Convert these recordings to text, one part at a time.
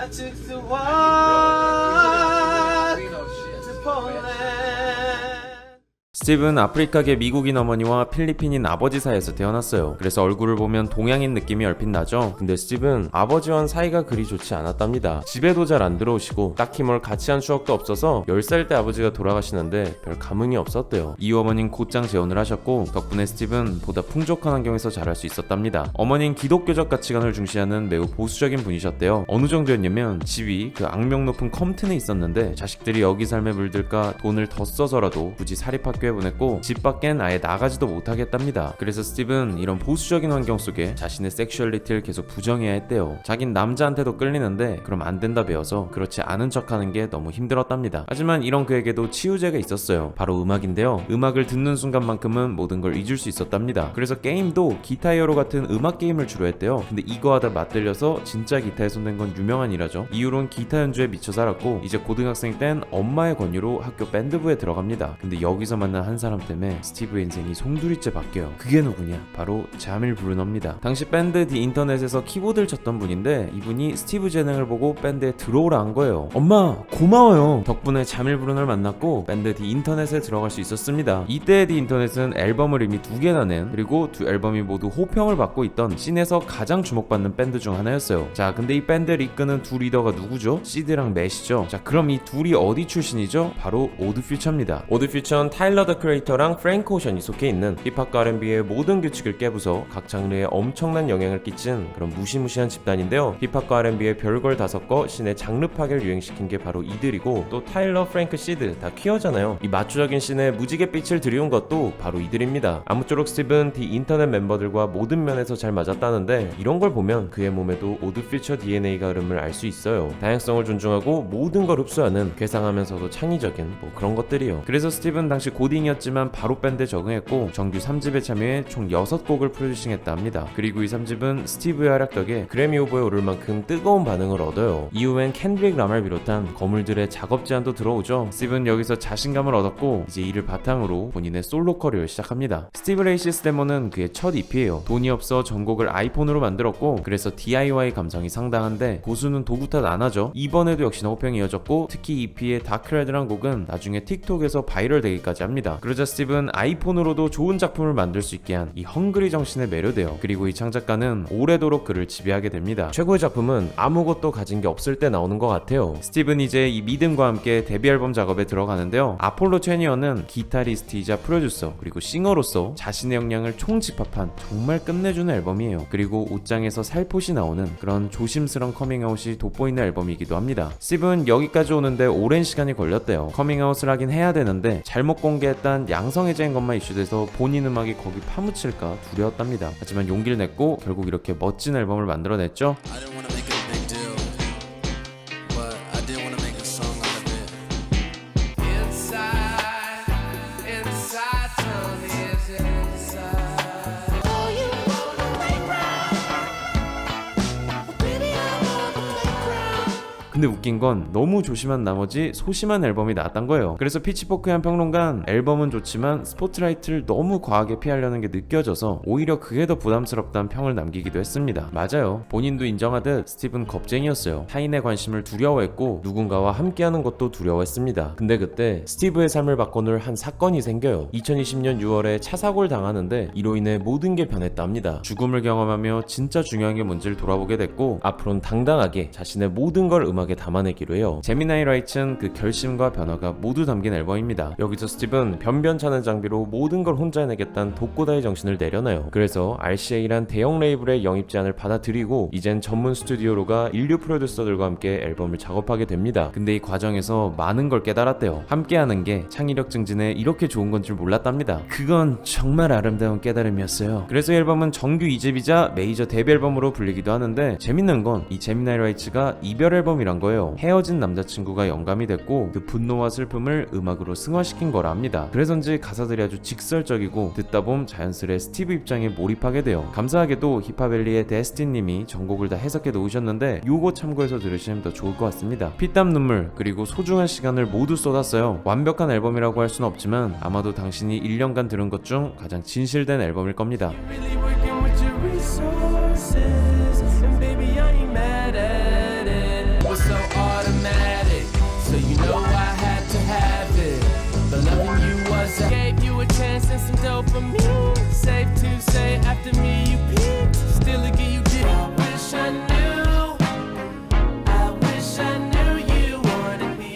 I took the walk to Poland. 스티브는 아프리카계 미국인 어머니와 필리핀인 아버지 사이에서 태어났어요. 그래서 얼굴을 보면 동양인 느낌이 얼핏 나죠. 근데 스티브는 아버지와는 사이가 그리 좋지 않았답니다. 집에도 잘 안 들어오시고 딱히 뭘 같이 한 추억도 없어서 10살 때 아버지가 돌아가시는데 별 감흥이 없었대요. 이후 어머니는 곧장 재혼을 하셨고 덕분에 스티브는 보다 풍족한 환경에서 자랄 수 있었답니다. 어머니는 기독교적 가치관을 중시하는 매우 보수적인 분이셨대요. 어느 정도였냐면 집이 그 악명 높은 컴튼에 있었는데 자식들이 여기 삶에 물들까 돈을 더 써서라도 굳이 사립학교에 보냈고 집 밖엔 아예 나가지도 못하겠답니다. 그래서 스티브는 이런 보수적인 환경 속에 자신의 섹슈얼리티를 계속 부정해야 했대요. 자긴 남자한테도 끌리는데 그럼 안 된다 배워서 그렇지 않은 척하는 게 너무 힘들었답니다. 하지만 이런 그에게도 치유제가 있었어요. 바로 음악인데요. 음악을 듣는 순간만큼은 모든 걸 잊을 수 있었답니다. 그래서 게임도 기타 히어로 같은 음악 게임을 주로 했대요. 근데 이거 하다 맞들려서 진짜 기타에 손댄 건 유명한 일화죠. 이후론 기타 연주에 미쳐 살았고 이제 고등학생 땐 엄마의 권유로 학교 밴드부에 들어갑니다. 근데 여기서 만난 한 사람 때문에 스티브의 인생이 송두리째 바뀌어요. 그게 누구냐? 바로 자밀 브루너입니다. 당시 밴드 디 인터넷에서 키보드를 쳤던 분인데 이분이 스티브 재능을 보고 밴드에 들어오라 한 거예요. 엄마 고마워요. 덕분에 자밀 브루너를 만났고 밴드 디 인터넷에 들어갈 수 있었습니다. 이때 디 인터넷은 앨범을 이미 2개나 낸 그리고 두 앨범이 모두 호평을 받고 있던 씬에서 가장 주목받는 밴드 중 하나였어요. 자 근데 이 밴드를 이끄는 두 리더가 누구죠? 시드랑 맷이죠. 자 그럼 이 둘이 어디 출신이죠? 바로 오드 퓨처입니다. 오드 퓨처는 타일러 더 크리에이터랑 프랭크 오션이 속해 있는 힙합과 R&B의 모든 규칙을 깨부숴 각 장르에 엄청난 영향을 끼친 그런 무시무시한 집단인데요. 힙합과 R&B의 별걸 다 섞어 신의 장르 파괴를 유행시킨 게 바로 이들이고 또 타일러, 프랭크, 시드 다 퀴어잖아요. 이 마초적인 신에 무지개 빛을 들이운 것도 바로 이들입니다. 아무쪼록 스티브는 디 인터넷 멤버들과 모든 면에서 잘 맞았다는데 이런 걸 보면 그의 몸에도 오드 퓨처 DNA가 흐름을 알 수 있어요. 다양성을 존중하고 모든 걸 흡수하는 괴상하면서도 창의적인 뭐 그런 것들이요. 그래서 스티브는 당시 고딩이었지만 바로 밴드에 적응했고 정규 3집에 참여해 총 6곡을 프로듀싱했다 합니다. 그리고 이 3집은 스티브의 활약 덕에 그래미 후보에 오를 만큼 뜨거운 반응을 얻어요. 이후엔 켄드릭 라마를 비롯한 거물들의 작업 제안도 들어오죠. 스티브는 여기서 자신감을 얻었고 이제 이를 바탕으로 본인의 솔로 커리어를 시작합니다. 스티브 레이시스 데모는 그의 첫 EP예요. 돈이 없어 전곡을 아이폰으로 만들었고 그래서 DIY 감성이 상당한데 고수는 도구 탓 안 하죠. 이번에도 역시나 호평이 이어졌고 특히 EP의 다크레드란 곡은 나중에 틱톡에서 바이럴 되기까지 합니다. 그러자 스티브는 아이폰으로도 좋은 작품을 만들 수 있게 한 이 헝그리 정신에 매료돼요. 그리고 이 창작가는 오래도록 그를 지배하게 됩니다. 최고의 작품은 아무것도 가진 게 없을 때 나오는 것 같아요. 스티브는 이제 이 믿음과 함께 데뷔 앨범 작업에 들어가는데요. 아폴로 21은 기타리스트이자 프로듀서 그리고 싱어로서 자신의 역량을 총집합한 정말 끝내주는 앨범이에요. 그리고 옷장에서 살포시 나오는 그런 조심스러운 커밍아웃이 돋보이는 앨범이기도 합니다. 스티브는 여기까지 오는데 오랜 시간이 걸렸대요. 커밍아웃을 하긴 해야 되는데 잘못 공개했단 양성애자인 것만 이슈돼서 본인 음악이 거기 파묻힐까 두려웠답니다. 하지만 용기를 냈고 결국 이렇게 멋진 앨범을 만들어냈죠. I didn't wanna make it a big deal, but I did wanna make a song out of it. Inside, inside, Tony is inside. Oh, you want the playground? Well, baby, I want the playground. 근데 웃긴 건 너무 조심한 나머지 소심한 앨범이 나왔단 거예요. 그래서 피치포크의 한 평론가는 앨범은 좋지만 스포트라이트를 너무 과하게 피하려는 게 느껴져서 오히려 그게 더 부담스럽다는 평을 남기기도 했습니다. 맞아요. 본인도 인정하듯 스티브는 겁쟁이였어요. 타인의 관심을 두려워했고 누군가와 함께하는 것도 두려워했습니다. 근데 그때 스티브의 삶을 바꿔놓을 한 사건이 생겨요. 2020년 6월에 차 사고를 당하는데 이로 인해 모든 게 변했다 합니다. 죽음을 경험하며 진짜 중요한 게 뭔지를 돌아보게 됐고 앞으로는 당당하게 자신의 모든 걸 음악에 담아내기로 해요. 제미나이 라이츠는 그 결심과 변화가 모두 담긴 앨범입니다. 여기서 스티브는 변변찮은 장비로 모든 걸 혼자 해내겠다는 독고다이 정신을 내려놔요. 그래서 RCA란 대형 레이블의 영입 제안을 받아들이고 이젠 전문 스튜디오로가 인류 프로듀서들과 함께 앨범을 작업하게 됩니다. 근데 이 과정에서 많은 걸 깨달았대요. 함께하는 게 창의력 증진에 이렇게 좋은 건 줄 몰랐답니다. 그건 정말 아름다운 깨달음이었어요. 그래서 이 앨범은 정규 2집이자 메이저 데뷔 앨범으로 불리기도 하는데 재밌는 건 이 제미나이 라이츠가 이별 앨범이란 거예요. 헤어진 남자친구가 영감이 됐고 그 분노와 슬픔을 음악으로 승화시킨 거라 합니다. 그래서인지 가사들이 아주 직설적이고 듣다 보면 자연스레 스티브 입장에 몰입하게 돼요. 감사하게도 힙합밸리의 데스틴님이 전곡을 다 해석해 놓으셨는데 요거 참고해서 들으시면 더 좋을 것 같습니다. 피땀 눈물 그리고 소중한 시간을 모두 쏟았어요. 완벽한 앨범이라고 할 수는 없지만 아마도 당신이 1년간 들은 것 중 가장 진실된 앨범일 겁니다. Really working with your resources, and baby, I ain't mad at it. We'll so automatic. So you know I had to have it. But loving you was gave you a chance and some dopamine. Safe to say after me you peaked. Still to give you did. I wish I knew. I wish I knew you wanted me.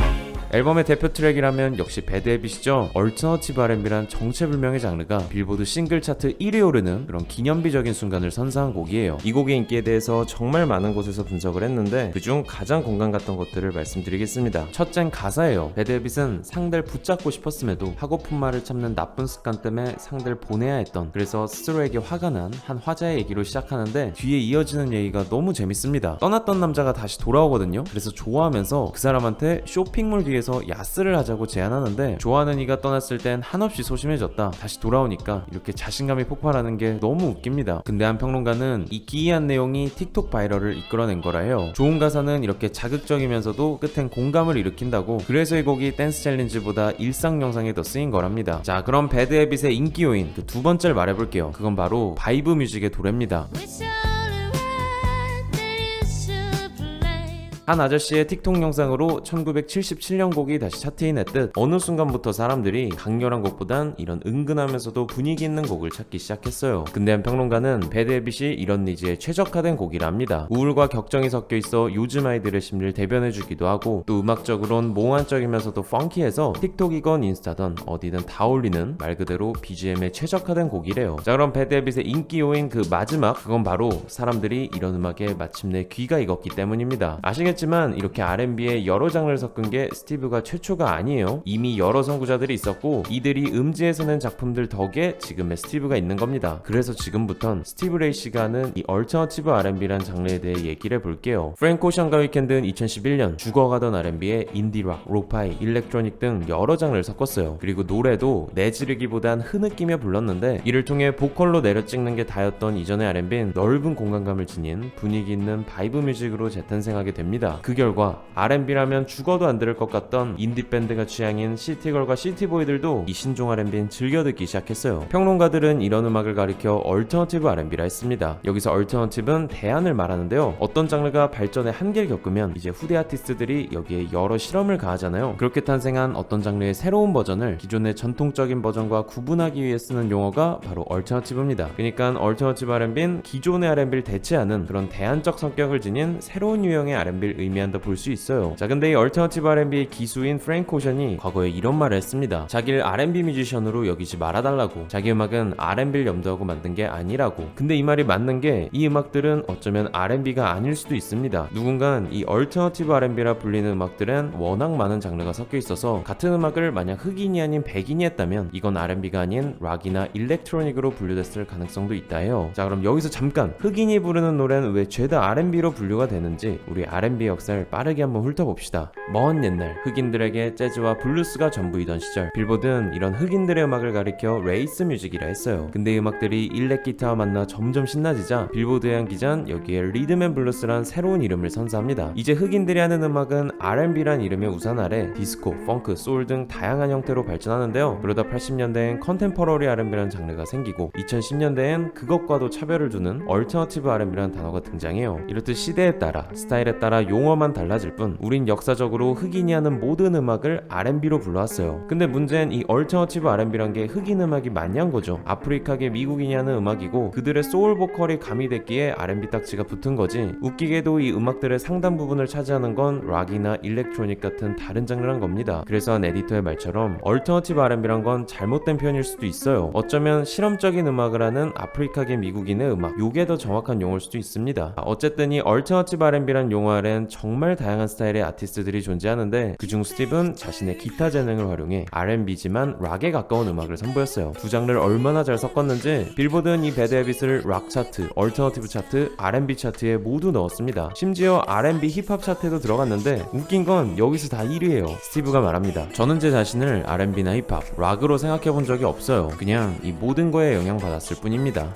앨범의 대표 트랙이라면 역시 배드헤빗이죠. 얼터너티브 R&B란 정체불명의 장르가 빌보드 싱글 차트 1위에 오르는 그런 기념비적인 순간을 선사한 곡이에요. 이 곡의 인기에 대해서 정말 많은 곳에서 분석을 했는데 그중 가장 공감 갔던 것들을 말씀드리겠습니다. 첫째는 가사예요. 배드헤빗은 상대를 붙잡고 싶었음에도 하고픈 말을 참는 나쁜 습관 때문에 상대를 보내야 했던, 그래서 스스로에게 화가 난 한 화자의 얘기로 시작하는데 뒤에 이어지는 얘기가 너무 재밌습니다. 떠났던 남자가 다시 돌아오거든요. 그래서 좋아하면서 그 사람한테 쇼핑몰 뒤에서 야스를 하자고 제안하는데 좋아하는 이가 떠났을 땐 한없이 소심해졌다. 다시 돌아오니까 이렇게 자신감이 폭발하는 게 너무 웃깁니다. 근데 한 평론가는 이 기이한 내용이 틱톡 바이럴을 이끌어낸 거라 해요. 좋은 가사는 이렇게 자극적이면서도 끝엔 공감을 일으킨다고, 그래서 이 곡이 댄스 챌린지보다 일상 영상에 더 쓰인 거랍니다. 자, 그럼 배드헤빗의 인기 요인 그 두 번째를 말해볼게요. 그건 바로 바이브 뮤직의 도래입니다. Which only right that you should play. 한 아저씨의 틱톡 영상으로 1977년 곡이 다시 차트에 냈듯 어느 순간부터 사람들이 강렬한 곡보단 이런 은근하면서도 분위기 있는 곡을 찾기 시작했어요. 근데 한 평론가는 배드헤빗이 이런 니즈에 최적화된 곡이라 합니다. 우울과 격정이 섞여 있어 요즘 아이들의 심리를 대변해주기도 하고, 또 음악적으론 몽환적이면서도 펑키해서 틱톡이건 인스타던 어디든 다 어울리는 말 그대로 BGM에 최적화된 곡이래요. 자, 그럼 배드헤빗의 인기 요인 그 마지막, 그건 바로 사람들이 이런 음악에 마침내 귀가 익었기 때문입니다. 아시겠지만 이렇게 R&B에 여러 장르를 섞은 게 스티브가 최초가 아니에요. 이미 여러 선구자들이 있었고 이들이 음지에서 낸 작품들 덕에 지금의 스티브가 있는 겁니다. 그래서 지금부턴 스티브 레이 씨가 하는 이 얼터너티브 R&B란 장르에 대해 얘기를 해볼게요. 프랭크 오션과 위켄드는 2011년 죽어가던 R&B에 인디락, 로파이, 일렉트로닉 등 여러 장르를 섞었어요. 그리고 노래도 내지르기보단 흐느끼며 불렀는데 이를 통해 보컬로 내려찍는 게 다였던 이전의 R&B는 넓은 공간감을 지닌 분위기 있는 바이브 뮤직으로 재탄생하게 됩니다. 그 결과 R&B라면 죽어도 안 들을 것 같던 인디밴드가 취향인 시티걸과 시티보이들도 이 신종 R&B는 즐겨 듣기 시작했어요. 평론가들은 이런 음악을 가리켜 얼터너티브 R&B라 했습니다. 여기서 얼터너티브는 대안을 말하는데요. 어떤 장르가 발전의 한계를 겪으면 이제 후대 아티스트들이 여기에 여러 실험을 가하잖아요. 그렇게 탄생한 어떤 장르의 새로운 버전을 기존의 전통적인 버전과 구분하기 위해 쓰는 용어가 바로 얼터너티브입니다. 그러니까 얼터너티브 R&B는 기존의 R&B를 대체하는 그런 대안적 성격을 지닌 새로운 유형의 R&B를 의미한다 볼 수 있어요. 자, 근데 이 얼터너티브 R&B의 기수인 프랭크 오션이 과거에 이런 말을 했습니다. 자기를 R&B 뮤지션으로 여기지 말아달라고. 자기 음악은 R&B를 염두하고 만든 게 아니라고. 근데 이 말이 맞는 게 이 음악들은 어쩌면 R&B가 아닐 수도 있습니다. 누군간 이 얼터너티브 R&B라 불리는 음악들은 워낙 많은 장르가 섞여 있어서 같은 음악을 만약 흑인이 아닌 백인이 했다면 이건 R&B가 아닌 락이나 일렉트로닉으로 분류됐을 가능성도 있다 해요. 자, 그럼 여기서 잠깐 흑인이 부르는 노래는 왜 죄다 R&B로 분류가 되는지 우리 R&B 역사를 빠르게 한번 훑어봅시다. 먼 옛날 흑인들에게 재즈와 블루스가 전부이던 시절 빌보드는 이런 흑인들의 음악을 가리켜 레이스 뮤직이라 했어요. 근데 이 음악들이 일렉 기타와 만나 점점 신나지자 빌보드의 한 기자는 여기에 리듬 앤 블루스란 새로운 이름을 선사합니다. 이제 흑인들이 하는 음악은 R&B란 이름의 우산 아래 디스코, 펑크, 소울 등 다양한 형태로 발전하는데요. 그러다 80년대엔 컨템퍼러리 R&B라는 장르가 생기고 2010년대엔 그것과도 차별을 두는 얼터너티브 R&B라는 단어가 등장해요. 이렇듯 시대에 따라 스타일에 따라 용어만 달라질 뿐 우린 역사적으로 흑인이 하는 모든 음악을 R&B로 불러왔어요. 근데 문제는 이 얼터너티브 R&B란 게 흑인 음악이 맞냔 거죠. 아프리카계 미국인이 하는 음악이고 그들의 소울 보컬이 가미됐기에 R&B 딱지가 붙은 거지. 웃기게도 이 음악들의 상당 부분을 차지하는 건 락이나 일렉트로닉 같은 다른 장르란 겁니다. 그래서 한 에디터의 말처럼 얼터너티브 R&B란 건 잘못된 표현일 수도 있어요. 어쩌면 실험적인 음악을 하는 아프리카계 미국인의 음악, 요게 더 정확한 용어일 수도 있습니다. 어쨌든 이 얼터너티브 R&B란 용어 아래는 정말 다양한 스타일의 아티스트들이 존재하는데 그중 스티브는 자신의 기타 재능을 활용해 R&B지만 락에 가까운 음악을 선보였어요. 두 장르를 얼마나 잘 섞었는지 빌보드는 이 배드헤빗을 락 차트, 얼터너티브 차트, R&B 차트에 모두 넣었습니다. 심지어 R&B 힙합 차트에도 들어갔는데 웃긴 건 여기서 다 1위예요. 스티브가 말합니다. 저는 제 자신을 R&B나 힙합, 락으로 생각해본 적이 없어요. 그냥 이 모든 거에 영향받았을 뿐입니다.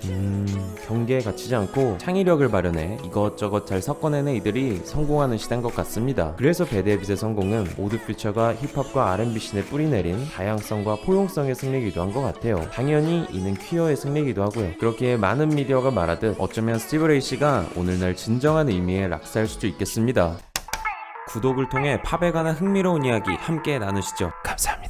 경계에 갇히지 않고 창의력을 발현해 이것저것 잘 섞어내는 이들이 성공하는 시대인 것 같습니다. 그래서 배드헤빗의 성공은 오드 퓨처가 힙합과 R&B 씬에 뿌리내린 다양성과 포용성의 승리이기도 한 것 같아요. 당연히 이는 퀴어의 승리이기도 하고요. 그렇게 많은 미디어가 말하듯 어쩌면 스티브 레이 씨가 오늘날 진정한 의미의 락스타일 수도 있겠습니다. 구독을 통해 팝에 관한 흥미로운 이야기 함께 나누시죠. 감사합니다.